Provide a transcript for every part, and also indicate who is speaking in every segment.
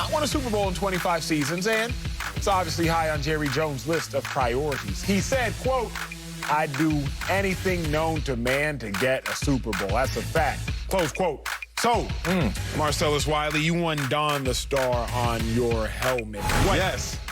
Speaker 1: not won a Super Bowl in 25 seasons, and it's obviously high on Jerry Jones' list of priorities. He said, quote, "I'd do anything known to man to get a Super Bowl." That's a fact. Close quote. So, Marcellus Wiley, you won Don the Star on your helmet. What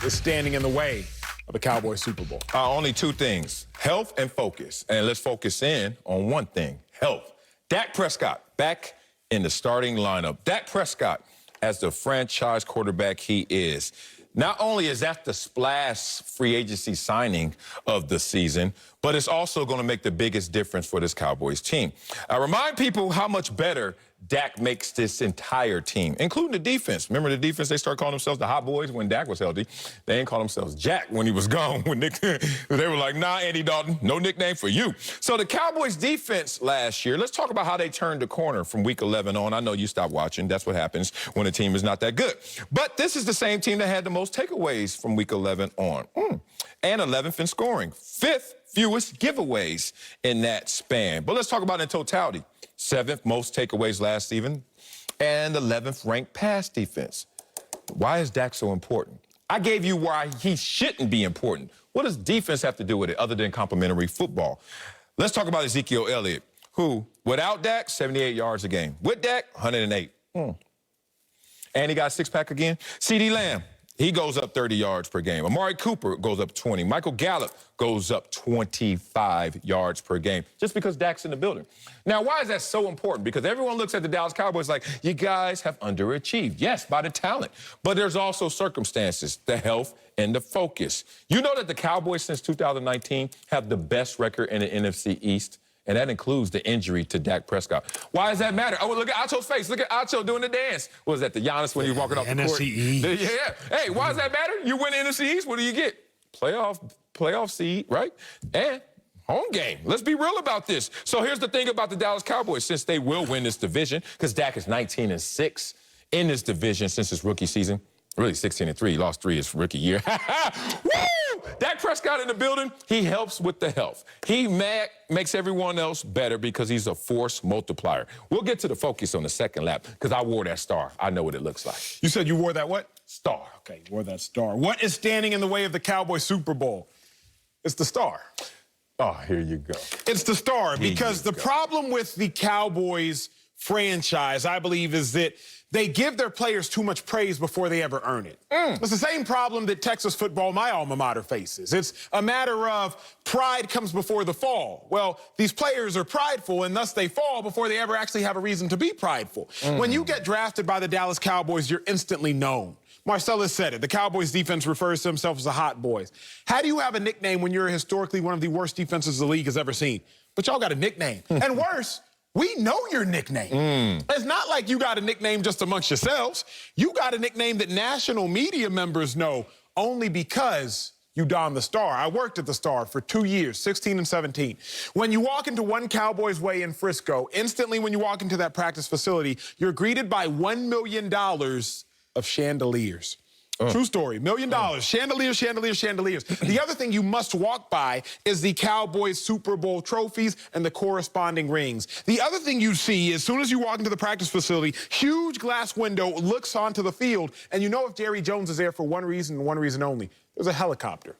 Speaker 1: is standing in the way of a Cowboys Super Bowl?
Speaker 2: Only two things, health and focus. And let's focus in on one thing, health. Dak Prescott back in the starting lineup. Dak Prescott, as the franchise quarterback he is. Not only is that the splash free agency signing of the season, but it's also going to make the biggest difference for this Cowboys team. I remind people how much better Dak makes this entire team, including the defense. Remember the defense, they started calling themselves the Hot Boys when Dak was healthy. They didn't call themselves Jack when he was gone. When they were like, nah, Andy Dalton, no nickname for you. So the Cowboys defense last year, let's talk about how they turned the corner from week 11 on. I know you stopped watching. That's what happens when a team is not that good. But this is the same team that had the most takeaways from week 11 on. And 11th in scoring. 5th fewest giveaways in that span. But let's talk about it in totality. 7th most takeaways last season, and 11th ranked pass defense. Why is Dak so important? I gave you why he shouldn't be important. What does defense have to do with it other than complimentary football? Let's talk about Ezekiel Elliott, who, without Dak, 78 yards a game. With Dak, 108. And he got a six-pack again. CeeDee Lamb, he goes up 30 yards per game. Amari Cooper goes up 20. Michael Gallup goes up 25 yards per game, just because Dak's in the building. Now, why is that so important? Because everyone looks at the Dallas Cowboys like, you guys have underachieved. Yes, by the talent. But there's also circumstances, the health and the focus. You know that the Cowboys since 2019 have the best record in the NFC East? And that includes the injury to Dak Prescott. Why does that matter? Oh, look at Acho's face. Look at Acho doing the dance. What was that, the Giannis when he was walking off the court?
Speaker 1: NFC East.
Speaker 2: Yeah. Hey, why does that matter? You win the NFC East, what do you get? Playoff seed, right? And home game. Let's be real about this. So here's the thing about the Dallas Cowboys. Since they will win this division, because Dak is 19-6 in this division since his rookie season. Really 16-3. He lost 3 his rookie year. Woo! Dak Prescott in the building, he helps with the health. He makes everyone else better because he's a force multiplier. We'll get to the focus on the second lap because I wore that star. I know what it looks like.
Speaker 1: You said you wore that what?
Speaker 2: Star.
Speaker 1: Okay, you wore that star. What is standing in the way of the Cowboys Super Bowl? It's the star.
Speaker 2: Oh, here you go.
Speaker 1: It's the star because the problem with the Cowboys franchise, I believe, is that they give their players too much praise before they ever earn it. It's the same problem that Texas football, my alma mater, faces. It's a matter of pride comes before the fall. Well, these players are prideful, and thus they fall before they ever actually have a reason to be prideful. When you get drafted by the Dallas Cowboys, you're instantly known. Marcellus said it. The Cowboys defense refers to themselves as the Hot Boys. How do you have a nickname when you're historically one of the worst defenses the league has ever seen? But y'all got a nickname. And worse, we know your nickname. It's not like you got a nickname just amongst yourselves. You got a nickname that national media members know only because you donned the star. I worked at the Star for 2 years, 16 and 17. When you walk into One Cowboys Way in Frisco, instantly when you walk into that practice facility, you're greeted by $1 million of chandeliers. True story. $1 million. Chandeliers, chandeliers, chandeliers. The other thing you must walk by is the Cowboys Super Bowl trophies and the corresponding rings. The other thing you see as soon as you walk into the practice facility, huge glass window looks onto the field, and you know if Jerry Jones is there for one reason and one reason only. There's a helicopter.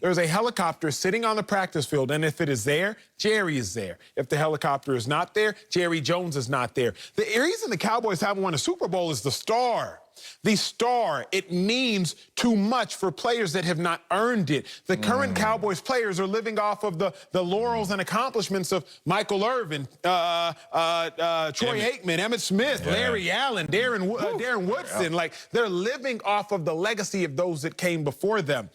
Speaker 1: There's a helicopter sitting on the practice field, and if it is there, Jerry is there. If the helicopter is not there, Jerry Jones is not there. The reason the Cowboys haven't won a Super Bowl is the star. The star, it means too much for players that have not earned it. The current Cowboys players are living off of the laurels and accomplishments of Michael Irvin, Troy Aikman, Emmitt Smith, Larry Allen, Darren Woodson. Like, they're living off of the legacy of those that came before them.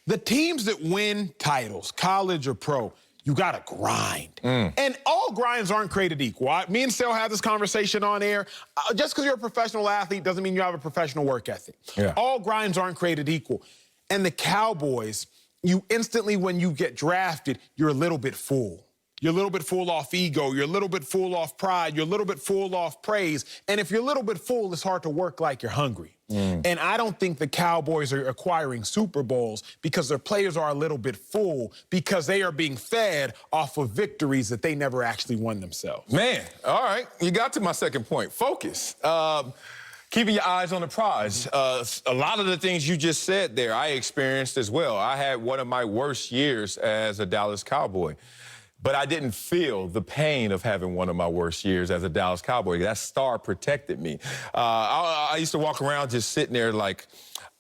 Speaker 1: The teams that win titles, college or pro, you got to grind. And all grinds aren't created equal. Me and Sal have this conversation on air. Just because you're a professional athlete doesn't mean you have a professional work ethic. All grinds aren't created equal. And the Cowboys, you instantly, when you get drafted, you're a little bit full. You're a little bit full off ego. You're a little bit full off pride. You're a little bit full off praise. And if you're a little bit full, it's hard to work like you're hungry. And I don't think the Cowboys are acquiring Super Bowls because their players are a little bit full, because they are being fed off of victories that they never actually won themselves.
Speaker 2: Man, all right. You got to my second point. Focus. Keeping your eyes on the prize. A lot of the things you just said there, I experienced as well. I had one of my worst years as a Dallas Cowboy, but I didn't feel the pain of having one of my worst years as a Dallas Cowboy. That star protected me. I used to walk around just sitting there like,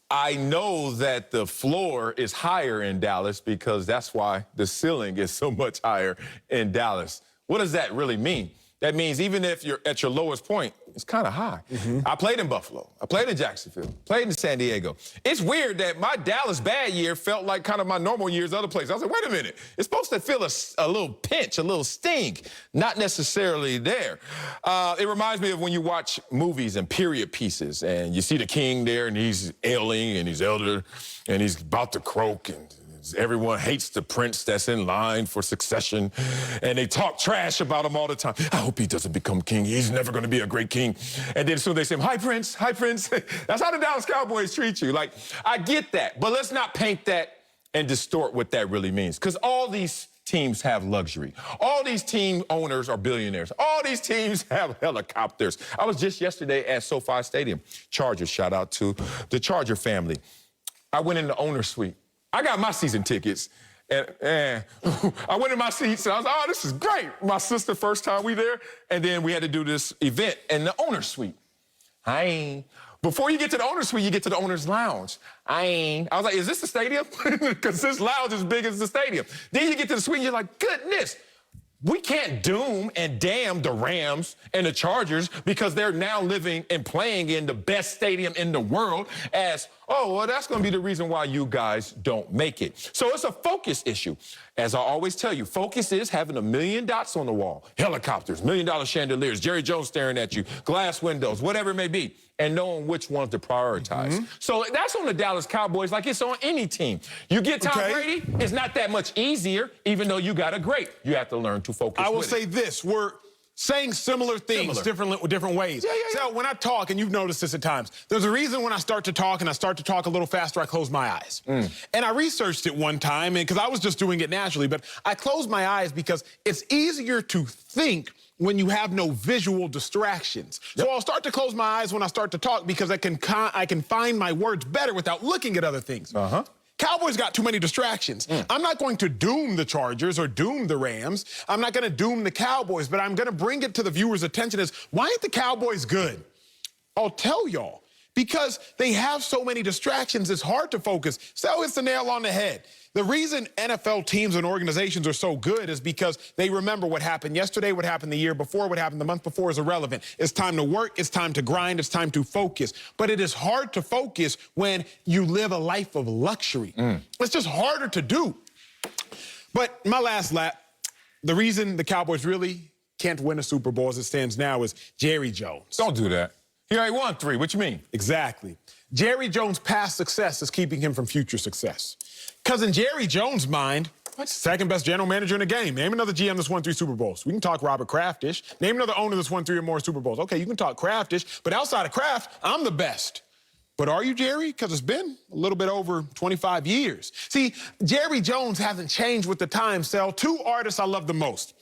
Speaker 2: I know that the floor is higher in Dallas because that's why the ceiling is so much higher in Dallas. What does that really mean? That means even if you're at your lowest point, it's kind of high. I played in Buffalo. I played in Jacksonville. Played in San Diego. It's weird that my Dallas bad year felt like kind of my normal years other places. I was like, wait a minute. It's supposed to feel a little pinch, a little sting, not necessarily there. It reminds me of when you watch movies and period pieces and you see the king there and he's ailing and he's elder and he's about to croak and everyone hates the prince that's in line for succession, and they talk trash about him all the time. I hope he doesn't become king. He's never going to be a great king. And then soon they say, hi, Prince, hi, Prince. That's how the Dallas Cowboys treat you. Like, I get that, but let's not paint that and distort what that really means, because all these teams have luxury. All these team owners are billionaires. All these teams have helicopters. I was just yesterday at SoFi Stadium. Chargers, shout out to the Charger family. I went in the owner's suite. I got my season tickets, and I went in my seats, and I was like, oh, this is great. My sister, first time we there, and then we had to do this event in the owner's suite. Before you get to the owner's suite, you get to the owner's lounge. I was like, is this the stadium? Because this lounge is as big as the stadium. Then you get to the suite, and you're like, goodness. We can't doom and damn the Rams and the Chargers because they're now living and playing in the best stadium in the world as, oh, well, that's going to be the reason why you guys don't make it. So it's a focus issue. As I always tell you, focus is having $1 million dots on the wall, helicopters, $1 million chandeliers, Jerry Jones staring at you, glass windows, whatever it may be, and knowing which ones to prioritize. So that's on the Dallas Cowboys like it's on any team. You get Tom Brady, it's not that much easier, even though you got a great. You have to learn to focus.
Speaker 1: I will say this, we're saying similar things different ways. So when I talk, and you've noticed this at times, there's a reason when I start to talk and I start to talk a little faster, I close my eyes. And I researched it one time, and because I was just doing it naturally, but I closed my eyes because it's easier to think when you have no visual distractions. So I'll start to close my eyes when I start to talk because I can find my words better without looking at other things. Cowboys got too many distractions. I'm not going to doom the Chargers or doom the Rams. I'm not going to doom the Cowboys, but I'm going to bring it to the viewer's attention as, why ain't the Cowboys good? I'll tell y'all. Because they have so many distractions, it's hard to focus. So it's the nail on the head. The reason NFL teams and organizations are so good is because they remember what happened yesterday, what happened the year before, what happened the month before is irrelevant. It's time to work, it's time to grind, it's time to focus. But it is hard to focus when you live a life of luxury. It's just harder to do. But my last lap, the reason the Cowboys really can't win a Super Bowl as it stands now is Jerry Jones.
Speaker 2: Don't do that. He already won 3. What you mean?
Speaker 1: Exactly. Jerry Jones' past success is keeping him from future success. Because in Jerry Jones' mind, second best general manager in the game. Name another GM that's won 3 Super Bowls. We can talk Robert Kraftish. Name another owner that's won 3 or more Super Bowls. Okay, you can talk Kraftish, but outside of Kraft, I'm the best. But are you, Jerry? Because it's been a little bit over 25 years. See, Jerry Jones hasn't changed with the times, Sal. 2 artists I love the most.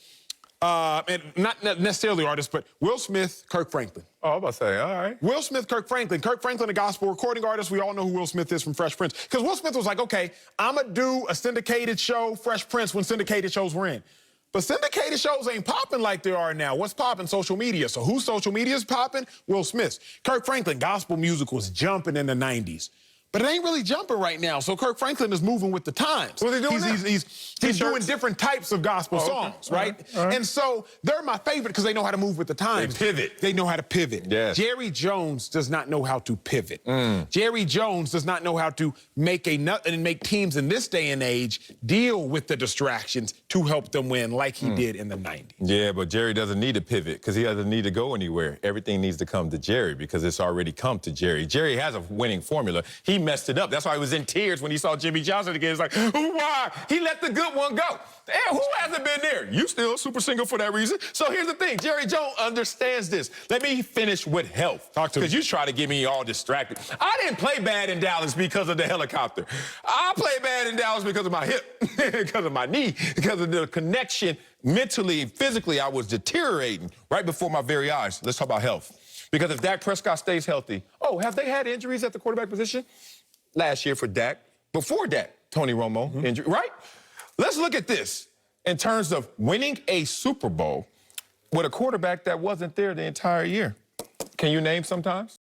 Speaker 1: And not necessarily artists, but Will Smith, Kirk Franklin.
Speaker 2: Oh, I'm about to say, all right.
Speaker 1: Will Smith, Kirk Franklin. Kirk Franklin, a gospel recording artist. We all know who Will Smith is from Fresh Prince. Because Will Smith was like, okay, I'm going to do a syndicated show, Fresh Prince, when syndicated shows were in. But syndicated shows ain't popping like they are now. What's popping? Social media. So whose social media is popping? Will Smith's. Kirk Franklin, gospel music was jumping in the 90s. But it ain't really jumping right now. So Kirk Franklin is moving with the times.
Speaker 2: What are they doing now?
Speaker 1: He's doing different types of gospel songs, right? All right? And so they're my favorite because they know how to move with the times.
Speaker 2: They pivot.
Speaker 1: They know how to pivot.
Speaker 2: Yes.
Speaker 1: Jerry Jones does not know how to pivot. Jerry Jones does not know how to make teams in this day and age deal with the distractions to help them win like he did in the 90s.
Speaker 2: Yeah, but Jerry doesn't need to pivot because he doesn't need to go anywhere. Everything needs to come to Jerry because it's already come to Jerry. Jerry has a winning formula. He messed it up. That's why he was in tears when he saw Jimmy Johnson again. It's like, why? He let the good one go. Damn, who hasn't been there? You still super single for that reason. So here's the thing. Jerry Jones understands this. Let me finish with health.
Speaker 1: Talk to me.
Speaker 2: Because you try to get me all distracted. I didn't play bad in Dallas because of the helicopter. I played bad in Dallas because of my hip, because of my knee, because of the connection mentally and physically. I was deteriorating right before my very eyes. Let's talk about health. Because if Dak Prescott stays healthy, have they had injuries at the quarterback position? Last year for Dak. Before Dak, Tony Romo injury, right? Let's look at this in terms of winning a Super Bowl with a quarterback that wasn't there the entire year. Can you name sometimes?